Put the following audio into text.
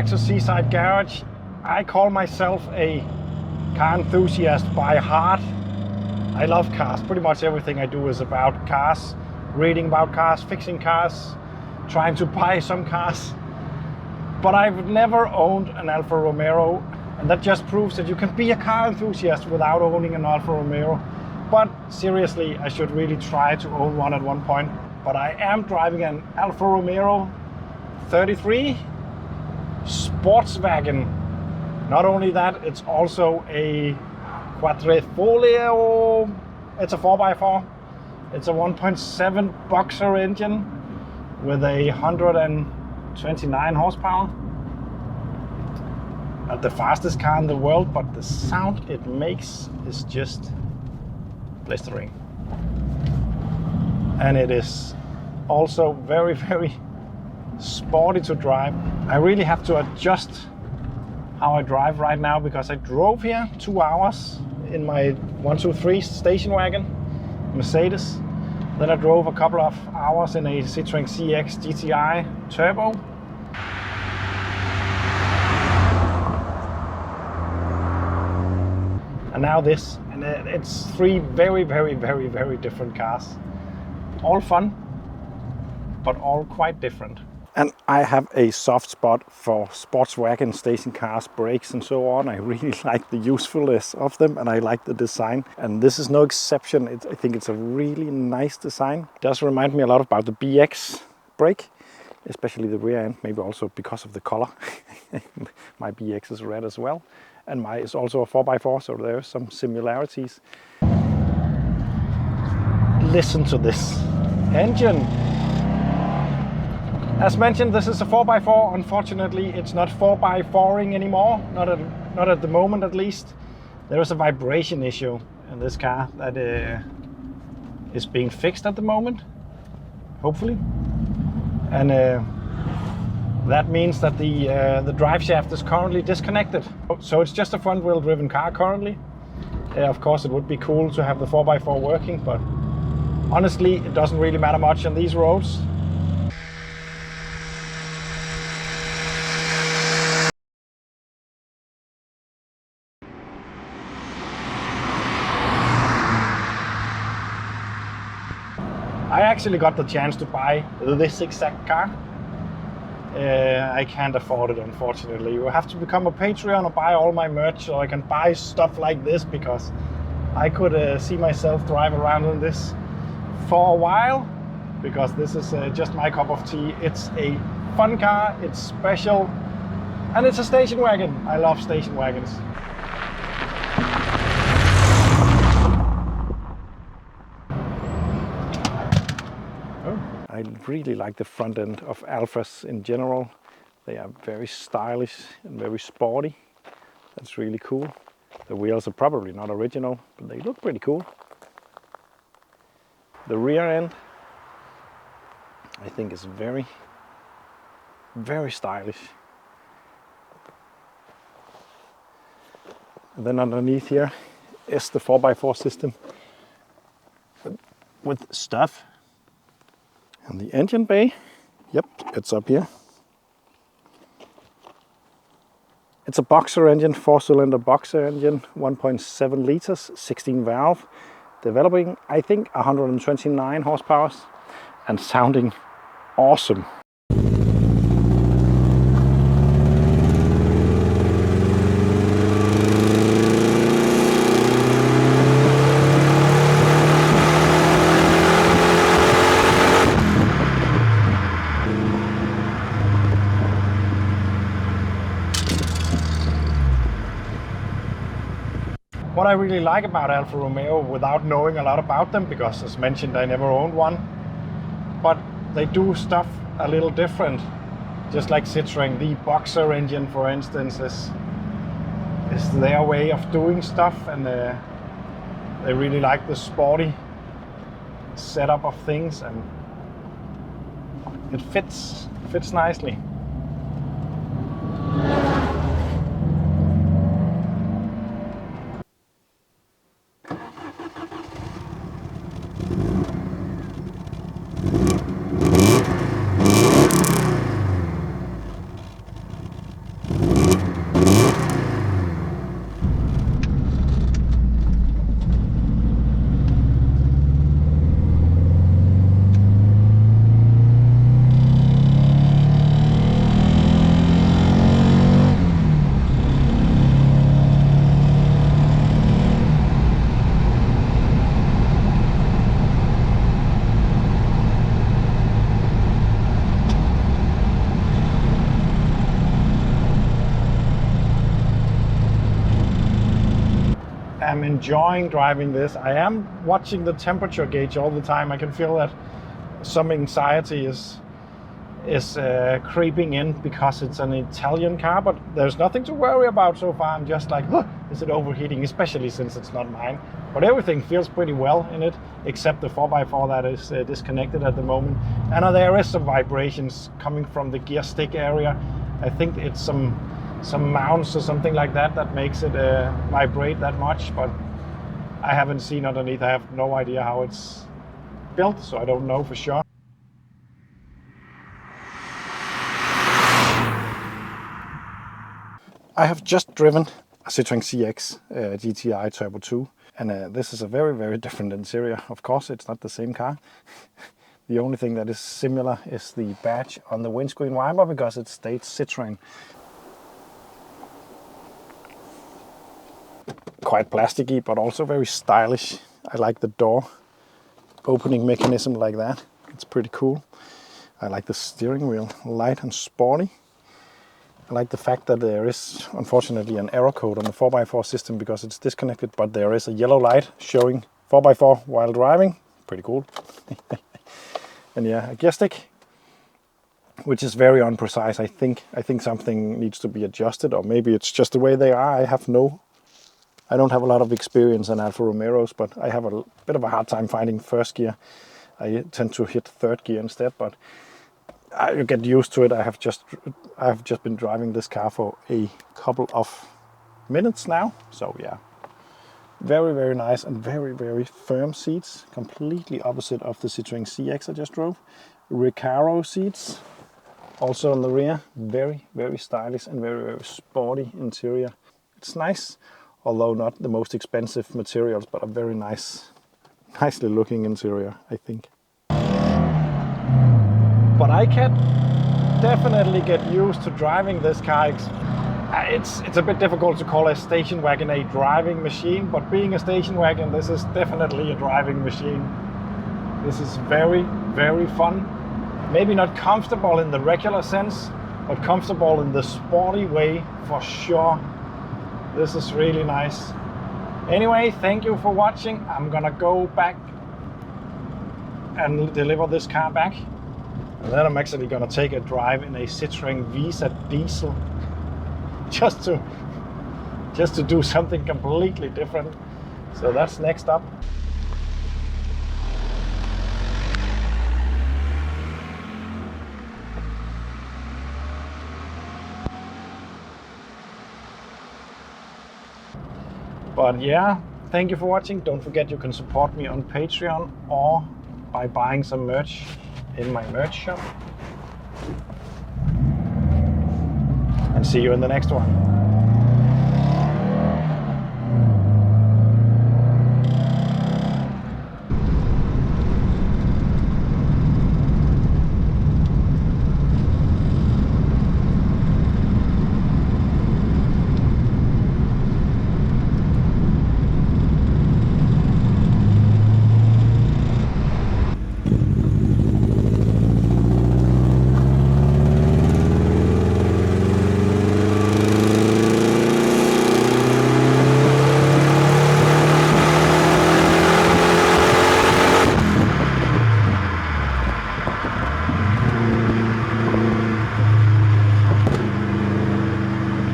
back to Seaside Garage. I call myself a car enthusiast by heart. I love cars. Pretty much everything I do is about cars. Reading about cars, fixing cars, trying to buy some cars. But I've never owned an Alfa Romeo, and that just proves that you can be a car enthusiast without owning an Alfa Romeo. But seriously, I should really try to own one at one point. But I am driving an Alfa Romeo 33 Sportswagen. Not only that, it's also a quadrifoglio. It's a 4x4. It's a 1.7 boxer engine with a 129 horsepower. Not the fastest car in the world, but the sound it makes is just blistering. And it is also very, very sporty to drive. I really have to adjust how I drive right now because I drove here 2 hours in my 123 station wagon, Mercedes. Then I drove a couple of hours in a Citroen CX GTI Turbo. And now this, and it's 3 very, very, very, very different cars. All fun, but all quite different. And I have a soft spot for Sportswagen station cars, brakes and so on. I really like the usefulness of them and I like the design. And this is no exception. I think it's a really nice design. It does remind me a lot about the BX brake, especially the rear end, maybe also because of the color. My BX is red as well. And my is also a 4x4, so there are some similarities. Listen to this engine. As mentioned, this is a 4x4. Unfortunately, it's not 4x4ing anymore, not at the moment at least. There is a vibration issue in this car that is being fixed at the moment, hopefully. And that means that the drive shaft is currently disconnected. So it's just a front-wheel driven car currently. Of course, it would be cool to have the 4x4 working, but honestly, it doesn't really matter much on these roads. I actually got the chance to buy this exact car. I can't afford it, unfortunately. You have to become a Patreon or buy all my merch so I can buy stuff like this, because I could see myself drive around in this for a while, because this is just my cup of tea. It's a fun car, it's special, and it's a station wagon. I love station wagons. I really like the front end of Alfas in general. They are very stylish and very sporty. That's really cool. The wheels are probably not original, but they look pretty cool. The rear end, I think, is very, very stylish. And then underneath here is the 4x4 system with stuff. And the engine bay, yep, it's up here. It's a boxer engine, 4-cylinder boxer engine, 1.7 liters, 16 valve, developing, I think, 129 horsepower and sounding awesome. What I really like about Alfa Romeo, without knowing a lot about them, because as mentioned I never owned one, but they do stuff a little different. Just like Citroen, the boxer engine, for instance, is their way of doing stuff, and they really like the sporty setup of things, and it fits nicely. I'm enjoying driving this. I am watching the temperature gauge all the time. I can feel that some anxiety is creeping in because it's an Italian car, but there's nothing to worry about so far. I'm just like, oh, is it overheating, especially since it's not mine. But everything feels pretty well in it, except the 4x4 that is disconnected at the moment. And there is some vibrations coming from the gear stick area. I think it's some mounts or something like that that makes it vibrate that much, but I haven't seen underneath. I have no idea how it's built, so I don't know for sure. I have just driven a Citroen CX GTI Turbo 2, and this is a very, very different interior. Of course, it's not the same car. The only thing that is similar is the badge on the windscreen wiper, because it states Citroen. Quite plasticky, but also very stylish. I like the door opening mechanism like that. It's pretty cool. I like the steering wheel, light and sporty. I like the fact that there is, unfortunately, an error code on the 4x4 system because it's disconnected, but there is a yellow light showing 4x4 while driving. Pretty cool. And yeah, a gear stick, which is very unprecise. I think something needs to be adjusted, or maybe it's just the way they are. I don't have a lot of experience in Alfa Romeos, but I have a bit of a hard time finding first gear. I tend to hit third gear instead, but you get used to it. I have just been driving this car for a couple of minutes now, so yeah, very, very nice and very, very firm seats, completely opposite of the Citroen CX I just drove. Recaro seats also on the rear, very, very stylish and very, very sporty interior. It's nice, although not the most expensive materials, but a very nicely looking interior, I think. But I can definitely get used to driving this car. It's a bit difficult to call a station wagon a driving machine, but being a station wagon, this is definitely a driving machine. This is very, very fun. Maybe not comfortable in the regular sense, but comfortable in the sporty way for sure. This is really nice. Anyway, thank you for watching. I'm gonna go back and deliver this car back. And then I'm actually gonna take a drive in a Citroen Visa diesel just to do something completely different. So that's next up. But yeah, thank you for watching. Don't forget you can support me on Patreon or by buying some merch in my merch shop. And see you in the next one.